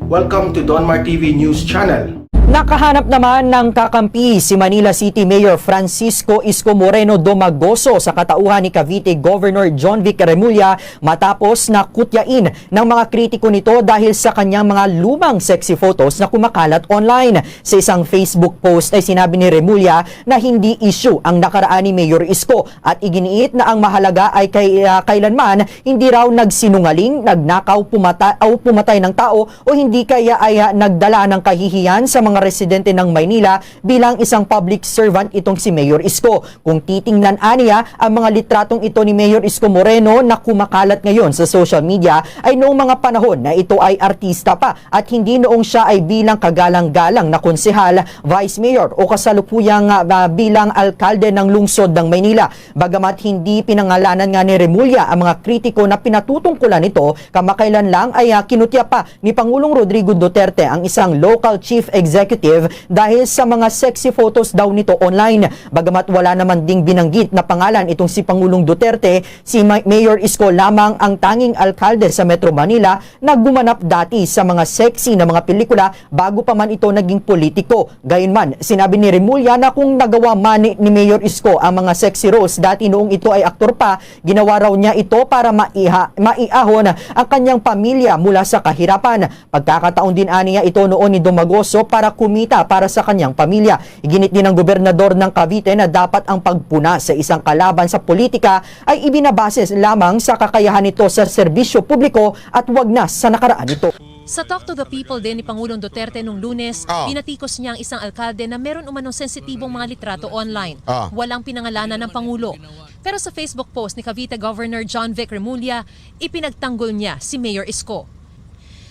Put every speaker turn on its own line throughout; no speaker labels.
Welcome to Donmar TV News Channel.
Nakahanap naman ng kakampi si Manila City Mayor Francisco Isko Moreno Domagoso sa katauhan ni Cavite Governor John Vic Remulla matapos na kutyain ng mga kritiko nito dahil sa kanyang mga lumang sexy photos na kumakalat online. Sa isang Facebook post ay sinabi ni Remulla na hindi issue ang nakaraan ni Mayor Isko at iginiit na ang mahalaga ay kailanman hindi raw nagsinungaling, nagnakaw, pumatay ng tao o hindi kaya ay nagdala ng kahihiyan sa mga residente ng Maynila bilang isang public servant itong si Mayor Isko. Kung titingnan aniya, ang mga litratong ito ni Mayor Isko Moreno na kumakalat ngayon sa social media ay noong mga panahon na ito ay artista pa at hindi noong siya ay bilang kagalang-galang na konsehal, vice mayor o kasalukuyang bilang alkalde ng lungsod ng Maynila. Bagamat hindi pinangalanan nga ni Remulla ang mga kritiko na pinatutungkulan nito, kamakailan lang ay kinutya pa ni Pangulong Rodrigo Duterte ang isang local chief executive dahil sa mga sexy photos daw nito online. Bagamat wala naman ding binanggit na pangalan itong si Pangulong Duterte, si Mayor Isko lamang ang tanging alkalde sa Metro Manila na gumanap dati sa mga sexy na mga pelikula bago pa man ito naging politiko. Gayunman, sinabi ni Remulla na kung nagawa man ni Mayor Isko ang mga sexy roles dati noong ito ay aktor pa, ginawa raw niya ito para maiahon ang kanyang pamilya mula sa kahirapan. Pagkakataon din aniya ito noon ni Domagoso para kumita para sa kanyang pamilya. Iginit din ng gobernador ng Cavite na dapat ang pagpuna sa isang kalaban sa politika ay ibinabase lamang sa kakayahan nito sa serbisyo publiko at wag na sa nakaraan nito.
Sa Talk to the People din ni Pangulong Duterte nung Lunes, pinatikos niya ang isang alkalde na meron umanong sensitibong mga litrato online. Walang pinangalanan ng Pangulo. Pero sa Facebook post ni Cavite Governor John Vic Remulla, ipinagtanggol niya si Mayor Isko.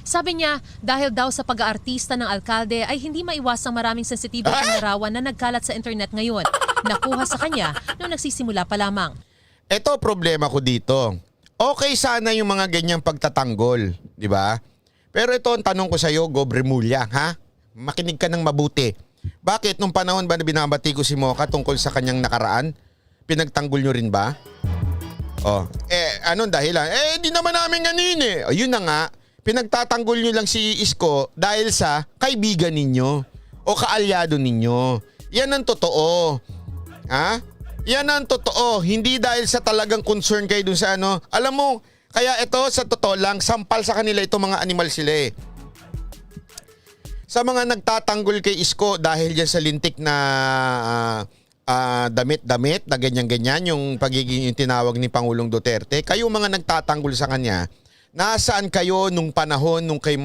Sabi niya, dahil daw sa pag-aartista ng alkalde ay hindi maiwasang maraming sensitibong panlarawan na nagkalat sa internet ngayon. Nakuha sa kanya nung nagsisimula pa lamang.
Ito problema ko dito. Okay sana yung mga ganyang pagtatanggol, di ba? Pero ito ang tanong ko sa iyo, Gob Remulla, ha? Makinig ka ng mabuti. Bakit nung panahon ba na binabati ko si Mocha tungkol sa kanyang nakaraan, pinagtanggol nyo rin ba? Anong dahilan? Di naman namin ganin eh. Yun na nga. Pinagtatanggol nyo lang si Isko dahil sa kaibigan ninyo o kaalyado ninyo. Yan ang totoo. Ha? Yan ang totoo. Hindi dahil sa talagang concern kayo dun sa ano. Alam mo, kaya ito sa totoo lang, sampal sa kanila itong mga animal sila eh. Sa mga nagtatanggol kay Isko dahil dyan sa lintik na damit-damit na ganyan-ganyan yung pagiging yung tinawag ni Pangulong Duterte, kayo mga nagtatanggol sa kanya, nasaan kayo nung panahon nung kay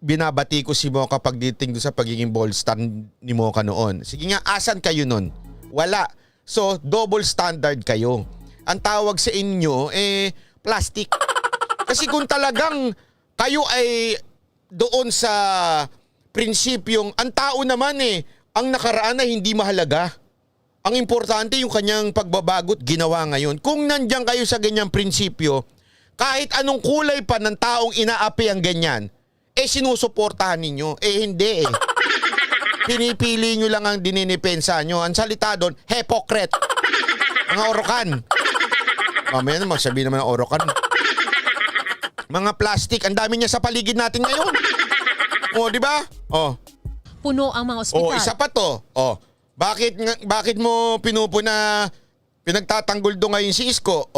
binabati ko si Mocha pagdating sa pagiging ball stand ni Mocha noon? Sige nga, asan kayo nun? Wala. So, double standard kayo. Ang tawag sa inyo, plastic. Kasi kung talagang kayo ay doon sa prinsipyong, ang tao naman ang nakaraan na hindi mahalaga. Ang importante yung kanyang pagbabagot ginawa ngayon. Kung nandiyan kayo sa ganyang prinsipyo, kahit anong kulay pa ng taong inaapi ang ganyan, sinusuportahan ninyo. Hindi Pinipili nyo lang ang dininipensa nyo. Ang salita doon, hypocrite. Mga orokan. Mamaya naman, magsabi naman ng orokan. Mga plastic, ang dami niya sa paligid natin ngayon. Di ba?
Puno ang mga ospital.
Isa pa to. Bakit mo pinagtatanggol doon ngayon si Isko?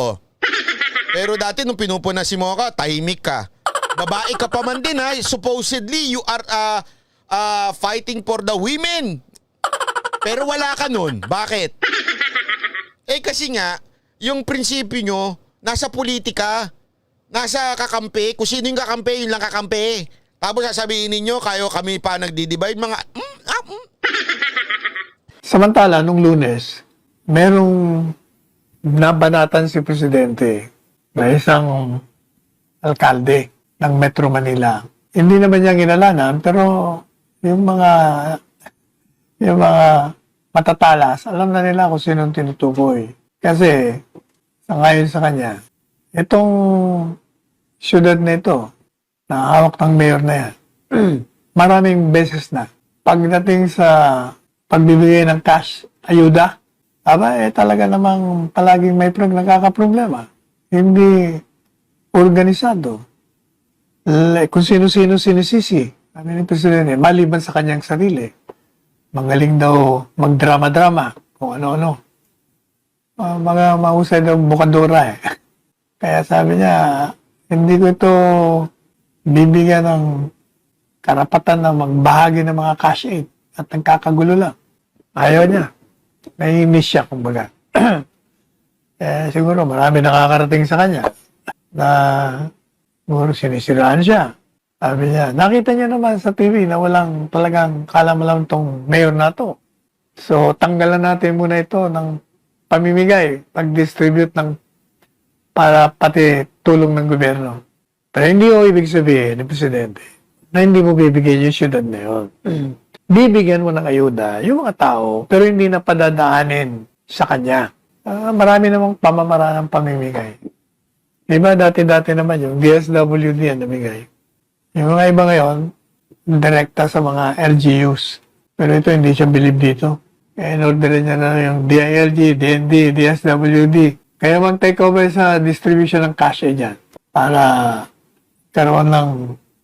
Pero dati nung pinupuna si Mocha, tahimik ka. Babae ka pa man din ha. Supposedly, you are fighting for the women. Pero wala ka nun. Bakit? Kasi nga, yung prinsipyo nyo, nasa politika, nasa kakampi. Kung sino yung kakampi, yun lang kakampi. Tapos sasabihin ninyo, kayo kami pa nagdi-divide.
Samantala, nung Lunes, merong nabanatan si Presidente na isang alkalde ng Metro Manila. Hindi naman niya ginalanan, pero yung mga matatalas, alam na nila kung sinong tinutukoy. Kasi, sangayon sa kanya, itong syudad na ito, na hawak ng mayor na yan, maraming beses na, pagdating sa pagbibigay ng cash, ayuda, talaga namang palaging may nagkakaproblema. Hindi organisado. Kung sino-sino sinisisi Sabi ni Presidente, maliban sa kanyang sarili, magaling daw magdrama-drama, kung ano-ano. Mga mahusay daw bukadura eh. Kaya sabi niya, hindi ko ito bibigyan ng karapatan na magbahagi ng mga cash aid at nagkakagulo lang. Ayaw niya. Naiinis siya, kumbaga. Siguro marami nakakarating sa kanya na siguro sinisiraan siya. Sabi niya, nakita niya naman sa TV na walang talagang kalam-alam tong mayor na to. So, tanggalan natin muna ito ng pamimigay, pag-distribute ng para pati tulong ng gobyerno. Pero hindi ko ibig sabihin ni Presidente na hindi mo bibigyan yung syudad na yun. Bibigyan mo ng ayuda yung mga tao, pero hindi na padadaanin sa kanya. Marami namang pamamaraan ng pamimigay. Diba dati-dati naman yung DSWD yan namigay. Yung mga iba ngayon, direkta sa mga LGUs. Pero ito hindi siya bilib dito. Kaya in-order niya na yung DILG, DND, DSWD. Kaya mag-take over sa distribution ng cash dyan para karoon ng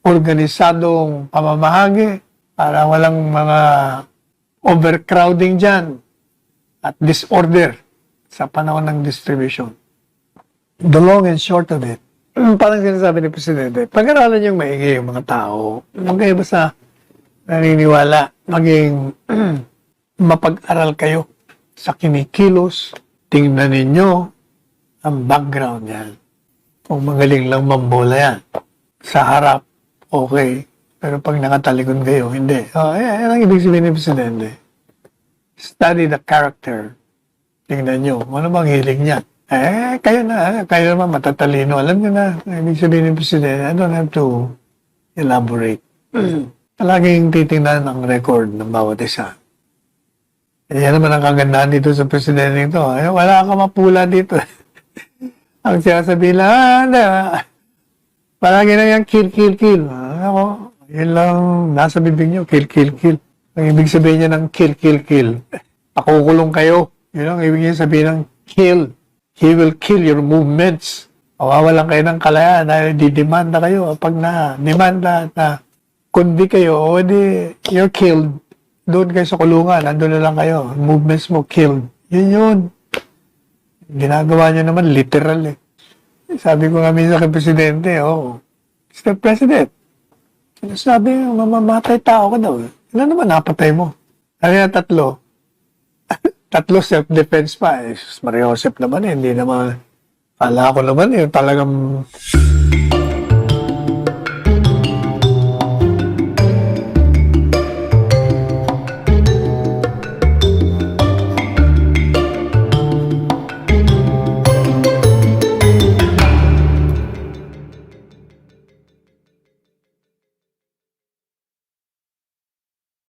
organisadong pamamahagi, para walang mga overcrowding dyan at disorder sa panahon ng distribution. The long and short of it, parang sinasabi ni Presidente, pag-aralan yung maigi yung mga tao, huwag kayo basta naniniwala, maging mapag-aral kayo sa kinikilos, tingnan ninyo ang background yan. Kung magaling lang mambola yan, sa harap, okay. Pero pag nakatalikod kayo, hindi. Yan ang ibig sabihin ni Presidente. Study the character. Tingnan nyo, ano bang hilig niya? Kayo naman matatalino. Alam nyo na, ibig sabihin ni Presidente, I don't have to elaborate. Palaging titingnan ang record ng bawat isa. Yan naman ang kagandahan dito sa Presidente ito. Wala ka mapula dito. Ang sinasabihin lang, palagi na yan, kill, kill, kill. Ako, yun lang, nasa bibig nyo, kill, kill, kill. Ang ibig sabihin niya ng kill, kill, kill. Pakukulong kayo. Yun ang ibig niya sabihin ng kill. He will kill your movements. Mawawalan kayo ng kalayaan dahil didemanda kayo. Pag na-demanda na kundi kayo, o di, you're killed. Doon kayo sa kulungan, nandun na lang kayo. Movements mo, killed. Yun. Ginagawa niyo naman literal eh. Sabi ko nga minsan kay Presidente, Mr. President, sabi mo, mamamatay tao ka daw. Ano naman napatay mo? Ano na tatlo? Tatlo self-defense pa. Maria Joseph naman hindi naman, kala ko naman talagang